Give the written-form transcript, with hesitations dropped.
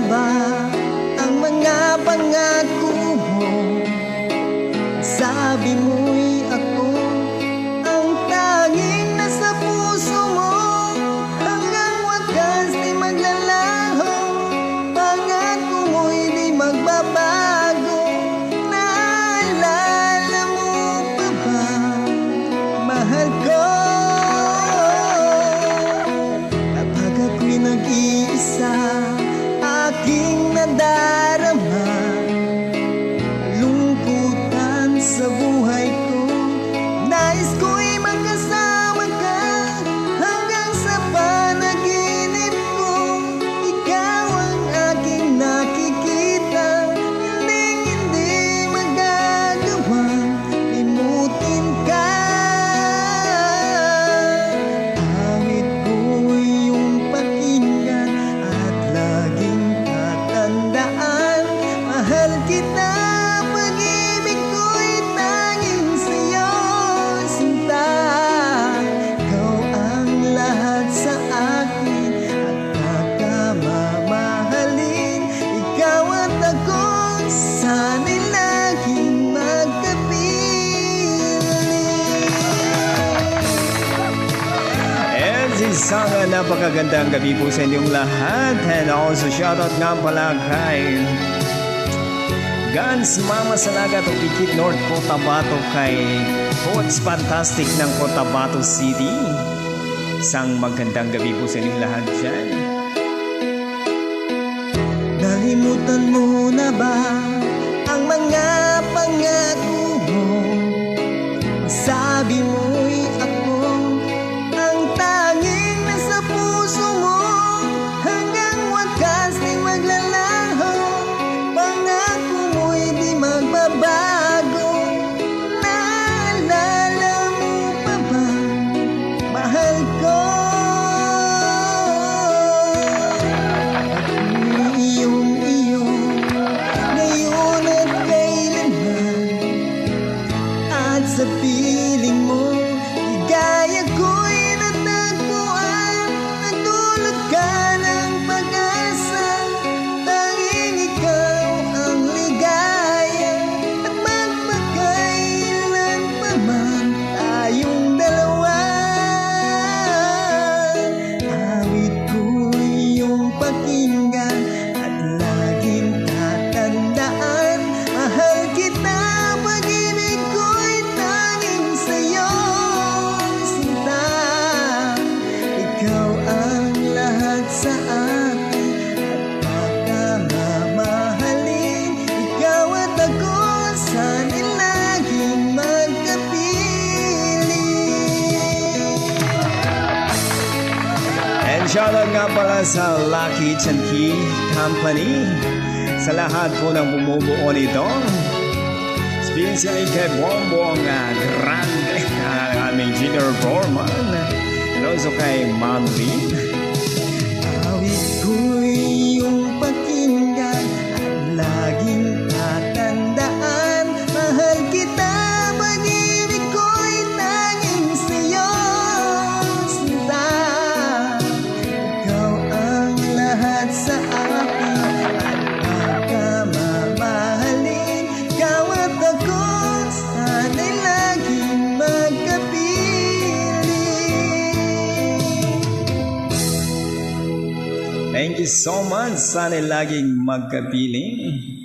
ba ang mga pangako mo? Sabi mo'y ako ang tanging nasa puso mo. Hanggang wakas di maglalaho, pangako mo'y di magbabago. Naalala mo pa ba, mahal ko? Kapag ako'y nag-iisa, aking nadarama lungkutan sa buhay ko. Nais ko'y magkasama ka hanggang sa panaginip ko. Ikaw ang aking nakikita, hindi magagawang limutin ka. Pangit ko'y iyong pakinggan at laging tatandaan, mahal kita. Pag-ibig ko'y tanging sa'yo, sinta. Ikaw ang lahat sa akin at pagkamamahalin. Ikaw at ako, sana'y laging magkapiling. And isang napakagandang gabi po sa inyong lahat. And also shoutout nga pala kay Guns Mama Salagat o Pikit North Cotabato, kay Coach Fantastic ng Cotabato City. Isang magandang gabi po sa inyong lahat dyan. Nalimutan mo na ba ang mga pangako mo? Sabi mo'y ako ang tanging nasa puso mo. Hanggang wakas di maglalaho, pangako mo'y di magbabago. Naalala mo pa ba, mahal ko? Iyong-iyo, ngayon at kailanman. At sa piling mo, ligaya ko'y natagpuan. Nagdulot ka ng pag-asa, tanging ikaw ang ligaya. At magpakailan pa man tayong dalawa, awit ko'y iyong pakinggan at laging tatandaan, mahal kita. Pag-ibig ko'y tanging sa'yo, sinta. Ikaw ang lahat sa akin at pagkamamahalin. Ikaw at ako, sana'y laging magkapiling. And shoutout nga pala sa Lucky Chanki Company, sa lahat po ng bumubuo nito. Special kay Bongbong Grande, ang aming junior foreman. And also kay Manlin. Awit ko'y iyong pakinggan at laging tatandaan, mahal kita. Pag-ibig ko'y tanging sa'yo, sinta. Ikaw ang lahat sa akin at pagkamamahalin. Ikaw at ako, sana'y laging magkapiling. Thank you so much. Sana'y laging magkapiling.